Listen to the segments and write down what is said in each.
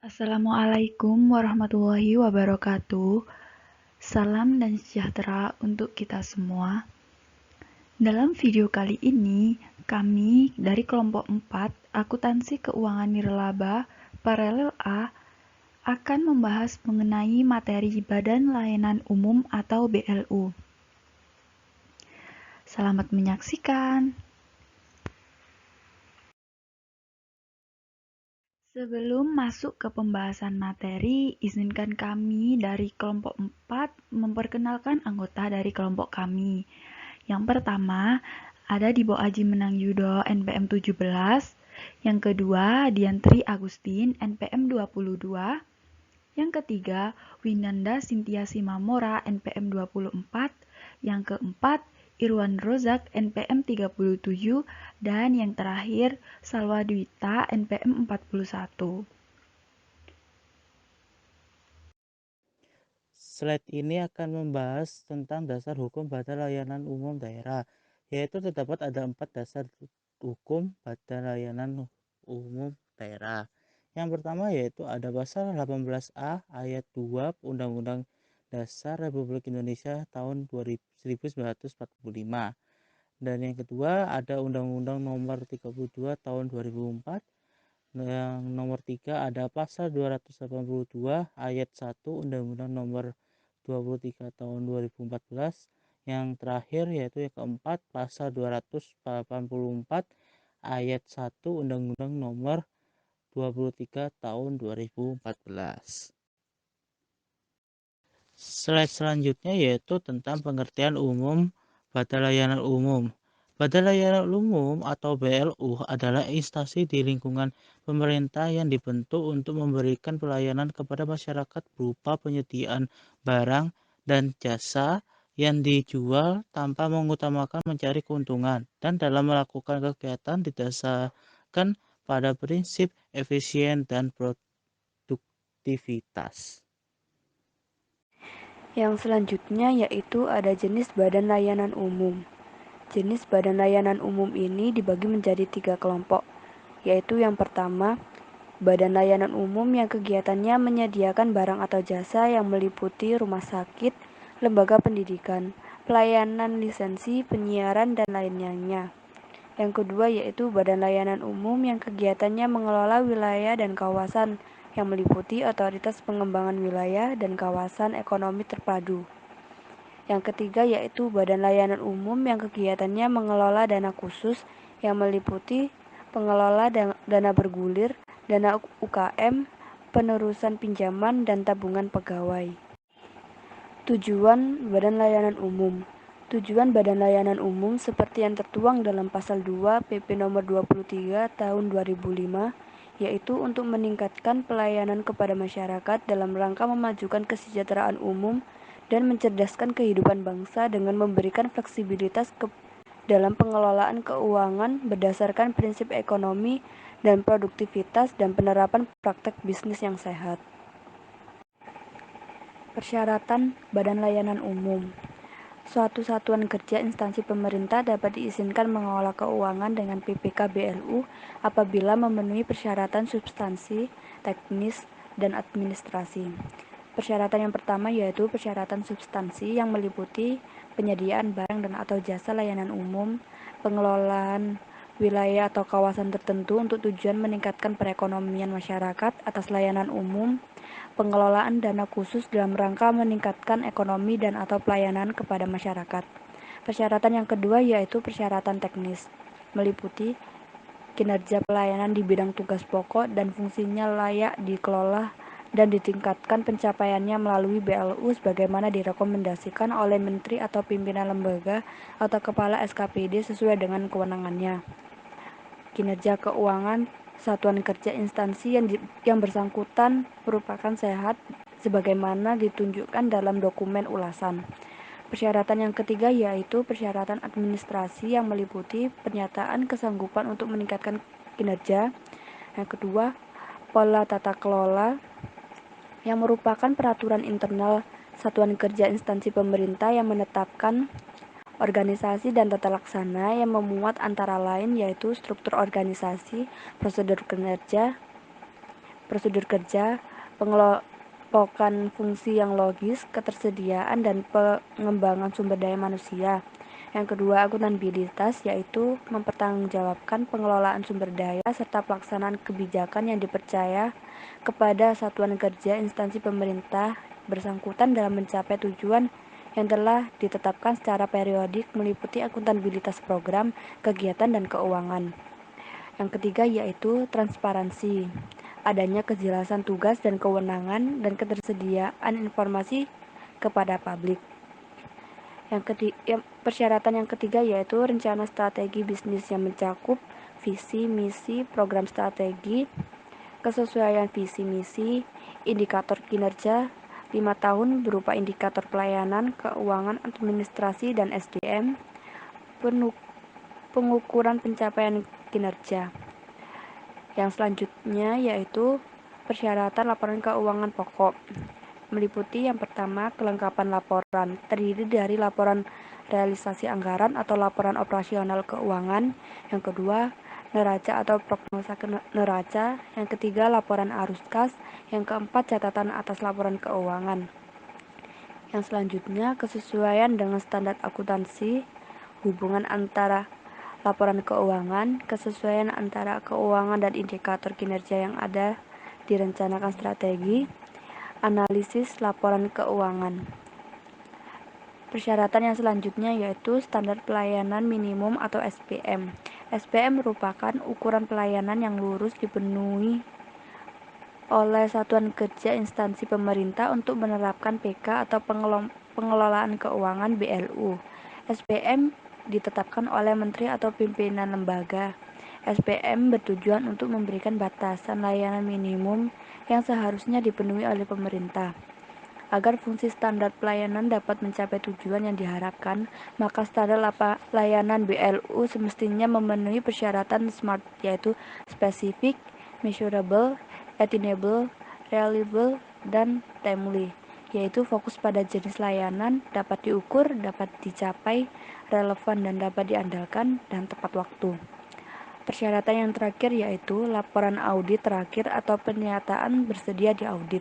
Assalamualaikum warahmatullahi wabarakatuh. Salam dan sejahtera untuk kita semua. Dalam video kali ini, kami dari kelompok 4 Akuntansi Keuangan Nirlaba Paralel A akan membahas mengenai materi Badan Layanan Umum atau BLU. Selamat menyaksikan. Sebelum masuk ke pembahasan materi, izinkan kami dari kelompok 4 memperkenalkan anggota dari kelompok kami. Yang pertama, ada Dibo Aji Menang Yudo NPM 17. Yang kedua, Diantri Agustin NPM 22. Yang ketiga, Winanda Cynthia Simamora NPM 24. Yang keempat, Irwan Rozak NPM 37. Dan yang terakhir, Salwa Dwita NPM 41. Slide ini akan membahas tentang dasar hukum Badan Layanan Umum Daerah, yaitu terdapat ada 4 dasar hukum Badan Layanan Umum Daerah. Yang pertama yaitu ada pasal 18A ayat 2 Undang-Undang Dasar Republik Indonesia tahun 1945. Dan yang kedua ada Undang-Undang Nomor 32 tahun 2004. Yang nomor 3 ada pasal 282 ayat 1 Undang-Undang Nomor 23 tahun 2014. Yang terakhir yaitu yang keempat pasal 284 ayat 1 Undang-Undang Nomor 23 tahun 2014. Slide selanjutnya yaitu tentang pengertian umum Badan Layanan Umum. Badan Layanan Umum atau BLU adalah instansi di lingkungan pemerintah yang dibentuk untuk memberikan pelayanan kepada masyarakat berupa penyediaan barang dan jasa yang dijual tanpa mengutamakan mencari keuntungan, dan dalam melakukan kegiatan didasarkan pada prinsip efisien dan produktivitas. Yang selanjutnya yaitu ada jenis badan layanan umum. Jenis badan layanan umum ini dibagi menjadi 3 kelompok, yaitu yang pertama, badan layanan umum yang kegiatannya menyediakan barang atau jasa yang meliputi rumah sakit, lembaga pendidikan, pelayanan lisensi, penyiaran, dan lainnya. Yang kedua yaitu badan layanan umum yang kegiatannya mengelola wilayah dan kawasan yang meliputi otoritas pengembangan wilayah dan kawasan ekonomi terpadu. Yang ketiga yaitu badan layanan umum yang kegiatannya mengelola dana khusus yang meliputi pengelola dana bergulir, dana UKM, penerusan pinjaman, dan tabungan pegawai. Tujuan badan layanan umum. Tujuan badan layanan umum seperti yang tertuang dalam pasal 2 PP nomor 23 tahun 2005, yaitu untuk meningkatkan pelayanan kepada masyarakat dalam rangka memajukan kesejahteraan umum dan mencerdaskan kehidupan bangsa dengan memberikan fleksibilitas dalam pengelolaan keuangan berdasarkan prinsip ekonomi dan produktivitas dan penerapan praktek bisnis yang sehat. Persyaratan Badan Layanan Umum. Suatu satuan kerja instansi pemerintah dapat diizinkan mengelola keuangan dengan PPK BLU apabila memenuhi persyaratan substansi, teknis, dan administrasi. Persyaratan yang pertama yaitu persyaratan substansi yang meliputi penyediaan barang dan atau jasa layanan umum, pengelolaan wilayah atau kawasan tertentu untuk tujuan meningkatkan perekonomian masyarakat atas layanan umum, pengelolaan dana khusus dalam rangka meningkatkan ekonomi dan atau pelayanan kepada masyarakat. Persyaratan yang kedua yaitu persyaratan teknis, meliputi kinerja pelayanan di bidang tugas pokok dan fungsinya layak dikelola dan ditingkatkan pencapaiannya melalui BLU sebagaimana direkomendasikan oleh Menteri atau pimpinan lembaga atau kepala SKPD sesuai dengan kewenangannya. Kinerja keuangan satuan kerja instansi yang bersangkutan merupakan sehat sebagaimana ditunjukkan dalam dokumen ulasan. Persyaratan yang ketiga yaitu persyaratan administrasi yang meliputi pernyataan kesanggupan untuk meningkatkan kinerja. Yang kedua, pola tata kelola yang merupakan peraturan internal satuan kerja instansi pemerintah yang menetapkan organisasi dan tata laksana yang memuat antara lain yaitu struktur organisasi, prosedur kinerja, prosedur kerja, pengelompokan fungsi yang logis, ketersediaan dan pengembangan sumber daya manusia. Yang kedua, akuntabilitas, yaitu mempertanggungjawabkan pengelolaan sumber daya serta pelaksanaan kebijakan yang dipercaya kepada satuan kerja instansi pemerintah bersangkutan dalam mencapai tujuan yang telah ditetapkan secara periodik meliputi akuntabilitas program, kegiatan, dan keuangan. Yang ketiga yaitu transparansi, adanya kejelasan tugas dan kewenangan dan ketersediaan informasi kepada publik. Persyaratan yang ketiga yaitu rencana strategi bisnis yang mencakup visi, misi, program strategi, kesesuaian visi misi, indikator kinerja 5 tahun berupa indikator pelayanan, keuangan, administrasi, dan SDM, pengukuran pencapaian kinerja. Yang selanjutnya yaitu persyaratan laporan keuangan pokok, meliputi yang pertama kelengkapan laporan, terdiri dari laporan realisasi anggaran atau laporan operasional keuangan, yang kedua neraca atau prognosa neraca, yang ketiga laporan arus kas, yang keempat catatan atas laporan keuangan. Yang selanjutnya kesesuaian dengan standar akuntansi, hubungan antara laporan keuangan, kesesuaian antara keuangan dan indikator kinerja yang ada direncanakan strategi, analisis laporan keuangan. Persyaratan yang selanjutnya yaitu standar pelayanan minimum atau SPM. SPM merupakan ukuran pelayanan yang lurus dipenuhi oleh satuan kerja instansi pemerintah untuk menerapkan PK atau pengelolaan keuangan BLU. SPM ditetapkan oleh menteri atau pimpinan lembaga. SPM bertujuan untuk memberikan batasan layanan minimum yang seharusnya dipenuhi oleh pemerintah. Agar fungsi standar pelayanan dapat mencapai tujuan yang diharapkan, maka standar layanan BLU semestinya memenuhi persyaratan SMART, yaitu specific, measurable, attainable, reliable, dan timely, yaitu fokus pada jenis layanan, dapat diukur, dapat dicapai, relevan dan dapat diandalkan, dan tepat waktu. Persyaratan yang terakhir yaitu laporan audit terakhir atau pernyataan bersedia diaudit,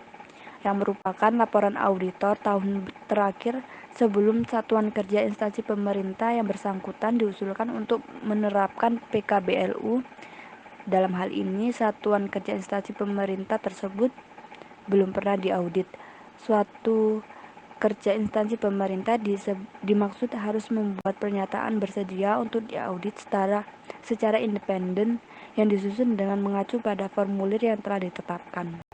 yang merupakan laporan auditor tahun terakhir sebelum satuan kerja instansi pemerintah yang bersangkutan diusulkan untuk menerapkan PKBLU. Dalam hal ini, satuan kerja instansi pemerintah tersebut belum pernah diaudit. Suatu kerja instansi pemerintah dimaksud harus membuat pernyataan bersedia untuk diaudit secara independen yang disusun dengan mengacu pada formulir yang telah ditetapkan.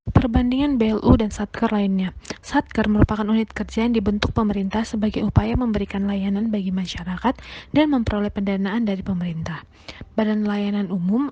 Perbandingan BLU dan Satker lainnya. Satker merupakan unit kerja yang dibentuk pemerintah sebagai upaya memberikan layanan bagi masyarakat dan memperoleh pendanaan dari pemerintah. Badan Layanan Umum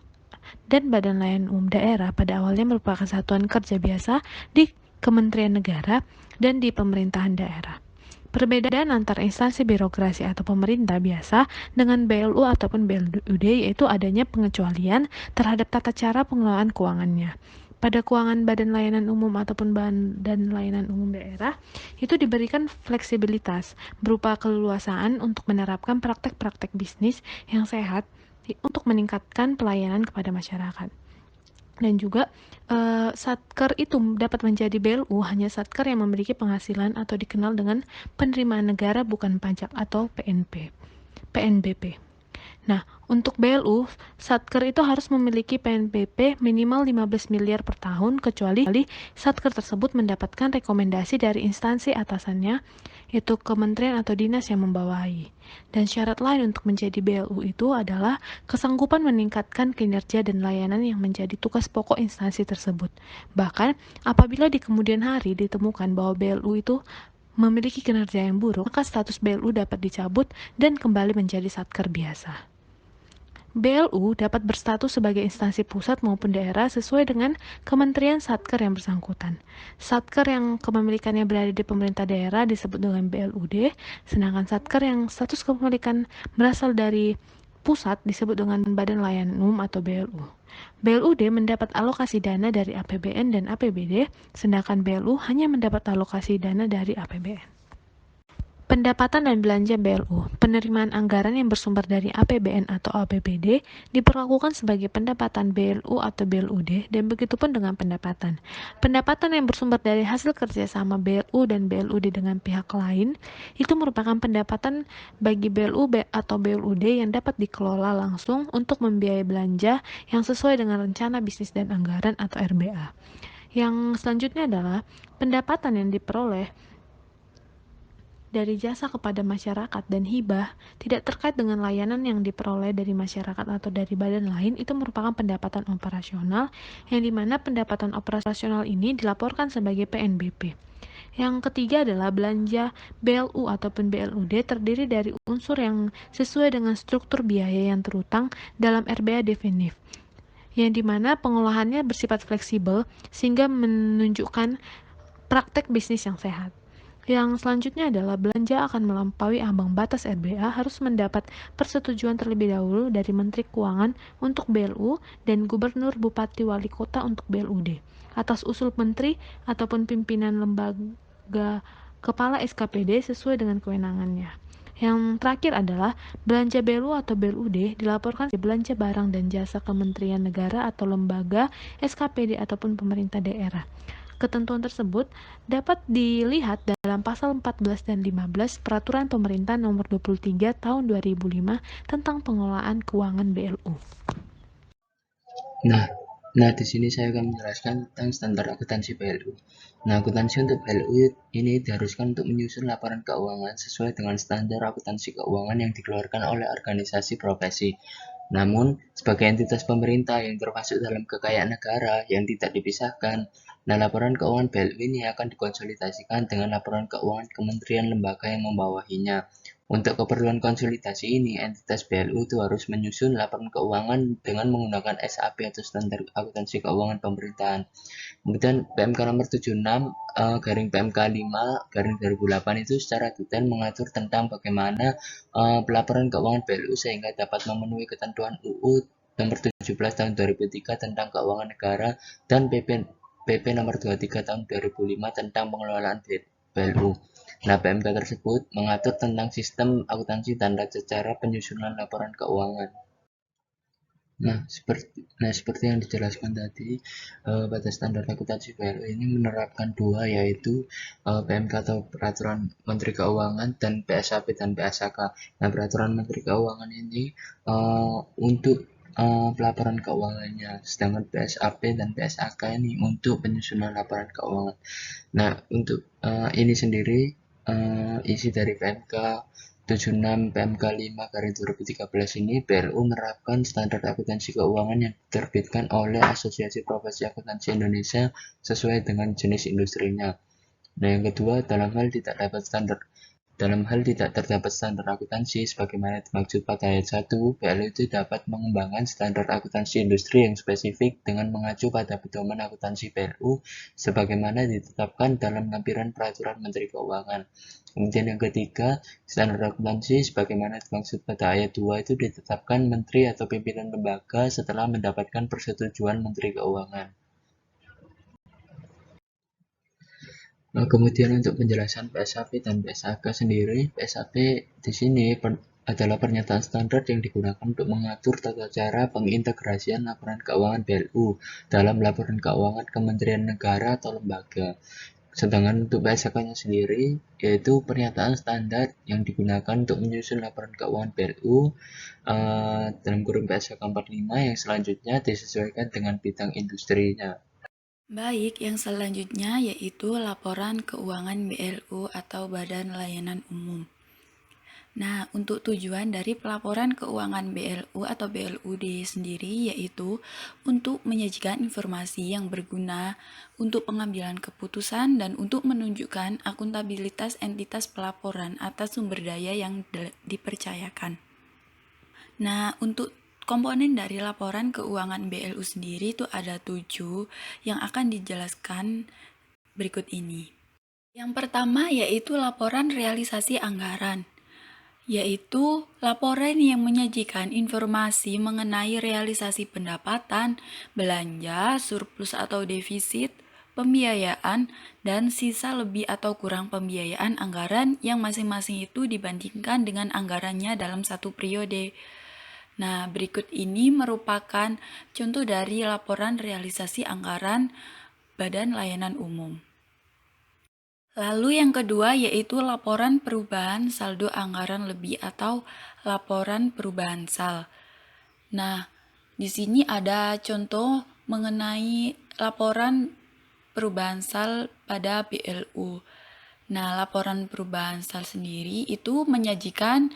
dan Badan Layanan Umum Daerah pada awalnya merupakan satuan kerja biasa di Kementerian Negara dan di pemerintahan daerah. Perbedaan antara instansi birokrasi atau pemerintah biasa dengan BLU ataupun BLUD yaitu adanya pengecualian terhadap tata cara pengelolaan keuangannya. Pada keuangan Badan Layanan Umum ataupun Badan Layanan Umum Daerah itu diberikan fleksibilitas berupa keleluasaan untuk menerapkan praktek-praktek bisnis yang sehat untuk meningkatkan pelayanan kepada masyarakat. Dan juga Satker itu dapat menjadi BLU hanya Satker yang memiliki penghasilan atau dikenal dengan penerimaan negara bukan pajak atau PNBP. Nah, untuk BLU, Satker itu harus memiliki PNBP minimal 15 miliar per tahun, kecuali Satker tersebut mendapatkan rekomendasi dari instansi atasannya, yaitu kementerian atau dinas yang membawahi. Dan syarat lain untuk menjadi BLU itu adalah kesanggupan meningkatkan kinerja dan layanan yang menjadi tugas pokok instansi tersebut. Bahkan, apabila di kemudian hari ditemukan bahwa BLU itu memiliki kinerja yang buruk, maka status BLU dapat dicabut dan kembali menjadi Satker biasa. BLU dapat berstatus sebagai instansi pusat maupun daerah sesuai dengan kementerian Satker yang bersangkutan. Satker yang kepemilikannya berada di pemerintah daerah disebut dengan BLUD, sedangkan Satker yang status kepemilikan berasal dari pusat disebut dengan Badan Layanan Umum atau BLU. BLUD mendapat alokasi dana dari APBN dan APBD, sedangkan BLU hanya mendapat alokasi dana dari APBN. Pendapatan dan belanja BLU, penerimaan anggaran yang bersumber dari APBN atau APBD diperlakukan sebagai pendapatan BLU atau BLUD, dan begitupun dengan pendapatan. Pendapatan yang bersumber dari hasil kerjasama BLU dan BLUD dengan pihak lain itu merupakan pendapatan bagi BLU atau BLUD yang dapat dikelola langsung untuk membiayai belanja yang sesuai dengan rencana bisnis dan anggaran atau RBA. Yang selanjutnya adalah pendapatan yang diperoleh dari jasa kepada masyarakat dan hibah tidak terkait dengan layanan yang diperoleh dari masyarakat atau dari badan lain, itu merupakan pendapatan operasional, yang dimana pendapatan operasional ini dilaporkan sebagai PNBP. Yang ketiga adalah belanja BLU ataupun BLUD terdiri dari unsur yang sesuai dengan struktur biaya yang terutang dalam RBA definitif, yang dimana pengolahannya bersifat fleksibel sehingga menunjukkan praktek bisnis yang sehat. Yang selanjutnya adalah belanja akan melampaui ambang batas RBA harus mendapat persetujuan terlebih dahulu dari Menteri Keuangan untuk BLU dan Gubernur, Bupati, Wali Kota untuk BLUD atas usul Menteri ataupun pimpinan lembaga kepala SKPD sesuai dengan kewenangannya. Yang terakhir adalah belanja BLU atau BLUD dilaporkan sebagai belanja barang dan jasa Kementerian Negara atau lembaga, SKPD ataupun pemerintah daerah. Ketentuan tersebut dapat dilihat dalam pasal 14 dan 15 Peraturan Pemerintah Nomor 23 Tahun 2005 tentang pengelolaan keuangan BLU. Nah, di sini saya akan menjelaskan tentang standar akuntansi BLU. Nah, akuntansi untuk BLU ini diharuskan untuk menyusun laporan keuangan sesuai dengan standar akuntansi keuangan yang dikeluarkan oleh organisasi profesi. Namun, sebagai entitas pemerintah yang termasuk dalam kekayaan negara yang tidak dipisahkan, nah laporan keuangan BLU ini akan dikonsolidasikan dengan laporan keuangan kementerian lembaga yang membawahinya. Untuk keperluan konsolidasi ini, entitas BLU itu harus menyusun laporan keuangan dengan menggunakan SAP atau standar akuntansi keuangan pemerintahan. Kemudian PMK nomor 76 garing PMK 5 garing 2008 itu secara detail mengatur tentang bagaimana pelaporan keuangan BLU sehingga dapat memenuhi ketentuan UU nomor 17 tahun 2003 tentang keuangan negara dan PP nomor 23 tahun 2005 tentang pengelolaan BLU. Nah, PMK tersebut mengatur tentang sistem akuntansi dan tata cara penyusunan laporan keuangan. Nah, seperti yang dijelaskan tadi, pada standar akuntansi BLU ini menerapkan dua, yaitu PMK atau Peraturan Menteri Keuangan dan PSAP dan PSAK. Nah, Peraturan Menteri Keuangan ini untuk pelaporan keuangannya, sedangkan PSAP dan PSAK ini untuk penyusunan laporan keuangan. Nah, untuk ini sendiri isi dari PMK 76 PMK 5 garing 2013 ini, BLU menerapkan standar akuntansi keuangan yang diterbitkan oleh Asosiasi Profesi Akuntansi Indonesia sesuai dengan jenis industrinya. Nah, yang kedua, dalam hal tidak terdapat standar akuntansi sebagaimana dimaksud pada ayat 1, BLU itu dapat mengembangkan standar akuntansi industri yang spesifik dengan mengacu pada pedoman akuntansi BLU sebagaimana ditetapkan dalam lampiran Peraturan Menteri Keuangan. Kemudian yang ketiga, standar akuntansi sebagaimana dimaksud pada ayat 2 itu ditetapkan menteri atau pimpinan lembaga setelah mendapatkan persetujuan Menteri Keuangan. Nah, kemudian untuk penjelasan PSAP dan PSAK sendiri, PSAP di sini adalah pernyataan standar yang digunakan untuk mengatur tata cara pengintegrasian laporan keuangan BLU dalam laporan keuangan Kementerian Negara atau lembaga. Sedangkan untuk PSAK-nya sendiri, yaitu pernyataan standar yang digunakan untuk menyusun laporan keuangan BLU dalam kurung PSAK 45 yang selanjutnya disesuaikan dengan bidang industrinya. Baik, yang selanjutnya yaitu laporan keuangan BLU atau Badan Layanan Umum. Nah, untuk tujuan dari pelaporan keuangan BLU atau BLUD sendiri yaitu untuk menyajikan informasi yang berguna untuk pengambilan keputusan dan untuk menunjukkan akuntabilitas entitas pelaporan atas sumber daya yang dipercayakan. Nah, untuk komponen dari laporan keuangan BLU sendiri itu ada 7 yang akan dijelaskan berikut ini. Yang pertama yaitu laporan realisasi anggaran, yaitu laporan yang menyajikan informasi mengenai realisasi pendapatan, belanja, surplus atau defisit, pembiayaan, dan sisa lebih atau kurang pembiayaan anggaran yang masing-masing itu dibandingkan dengan anggarannya dalam satu periode. Nah, berikut ini merupakan contoh dari laporan realisasi anggaran Badan Layanan Umum. Lalu yang kedua yaitu laporan perubahan saldo anggaran lebih atau laporan perubahan SAL. Nah, di sini ada contoh mengenai laporan perubahan SAL pada BLU. Nah, laporan perubahan SAL sendiri itu menyajikan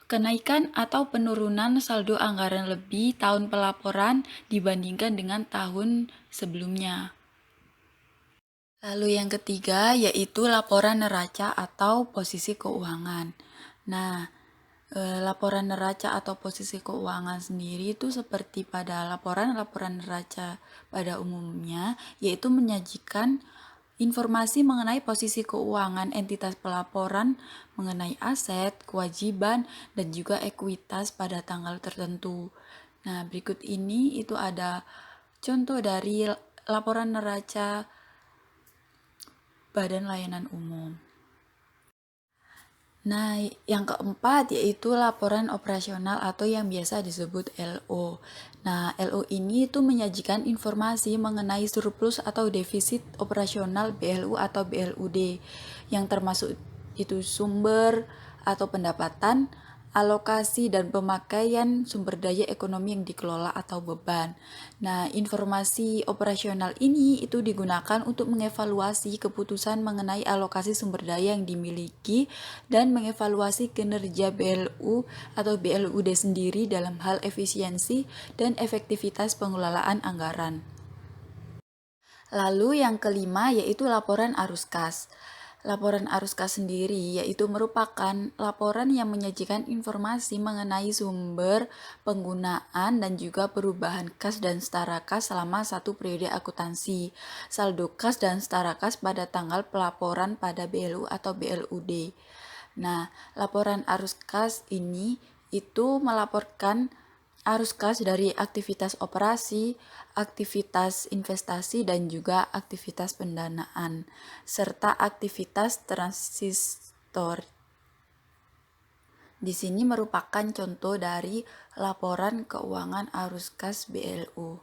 kenaikan atau penurunan saldo anggaran lebih tahun pelaporan dibandingkan dengan tahun sebelumnya. Lalu yang ketiga yaitu laporan neraca atau posisi keuangan. Nah, laporan neraca atau posisi keuangan sendiri itu seperti pada laporan neraca pada umumnya, yaitu menyajikan informasi mengenai posisi keuangan entitas pelaporan mengenai aset, kewajiban, dan juga ekuitas pada tanggal tertentu. Nah, berikut ini itu ada contoh dari laporan neraca Badan Layanan Umum. Nah, yang keempat yaitu laporan operasional atau yang biasa disebut LO. Nah, LO ini itu menyajikan informasi mengenai surplus atau defisit operasional BLU atau BLUD yang termasuk itu sumber atau pendapatan, alokasi dan pemakaian sumber daya ekonomi yang dikelola atau beban. Nah, informasi operasional ini itu digunakan untuk mengevaluasi keputusan mengenai alokasi sumber daya yang dimiliki dan mengevaluasi kinerja BLU atau BLUD sendiri dalam hal efisiensi dan efektivitas pengelolaan anggaran. Lalu yang kelima yaitu laporan arus kas. Laporan arus kas sendiri yaitu merupakan laporan yang menyajikan informasi mengenai sumber, penggunaan, dan juga perubahan kas dan setara kas selama satu periode akuntansi, saldo kas dan setara kas pada tanggal pelaporan pada BLU atau BLUD. Nah, laporan arus kas ini itu melaporkan arus kas dari aktivitas operasi, aktivitas investasi, dan juga aktivitas pendanaan, serta aktivitas transistor. Di sini merupakan contoh dari laporan keuangan arus kas BLU.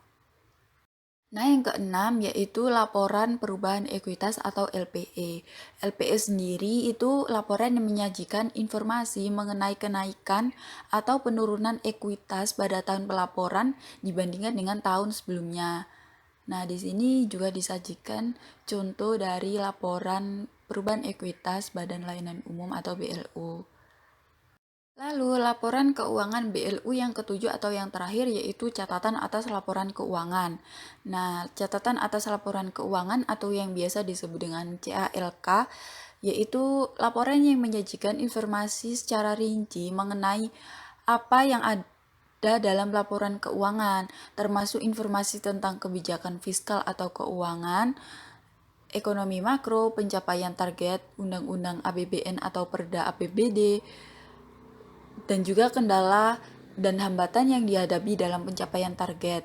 Nah, yang keenam yaitu laporan perubahan ekuitas atau LPE. LPE sendiri itu laporan yang menyajikan informasi mengenai kenaikan atau penurunan ekuitas pada tahun pelaporan dibandingkan dengan tahun sebelumnya. Nah, di sini juga disajikan contoh dari laporan perubahan ekuitas Badan Layanan Umum atau BLU. Lalu, laporan keuangan BLU yang ketujuh atau yang terakhir yaitu catatan atas laporan keuangan. Nah, catatan atas laporan keuangan atau yang biasa disebut dengan CALK yaitu laporan yang menyajikan informasi secara rinci mengenai apa yang ada dalam laporan keuangan, termasuk informasi tentang kebijakan fiskal atau keuangan, ekonomi makro, pencapaian target, undang-undang APBN atau Perda APBD, dan juga kendala dan hambatan yang dihadapi dalam pencapaian target.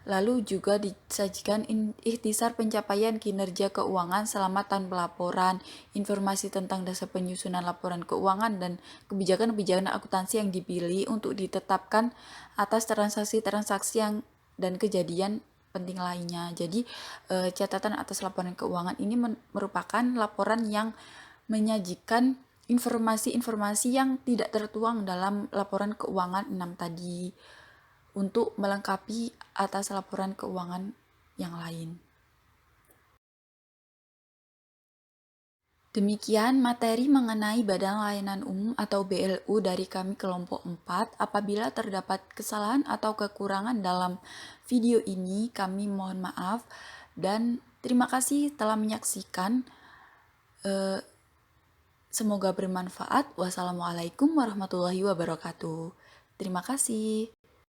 Lalu juga disajikan ikhtisar pencapaian kinerja keuangan selama tahun pelaporan, informasi tentang dasar penyusunan laporan keuangan, dan kebijakan-kebijakan akuntansi yang dipilih untuk ditetapkan atas transaksi-transaksi yang dan kejadian penting lainnya. Jadi, catatan atas laporan keuangan ini merupakan laporan yang menyajikan informasi-informasi yang tidak tertuang dalam laporan keuangan 6 tadi untuk melengkapi atas laporan keuangan yang lain. Demikian materi mengenai Badan Layanan Umum atau BLU dari kami kelompok 4. Apabila terdapat kesalahan atau kekurangan dalam video ini, kami mohon maaf dan terima kasih telah menyaksikan. Semoga bermanfaat. Wassalamualaikum warahmatullahi wabarakatuh. Terima kasih.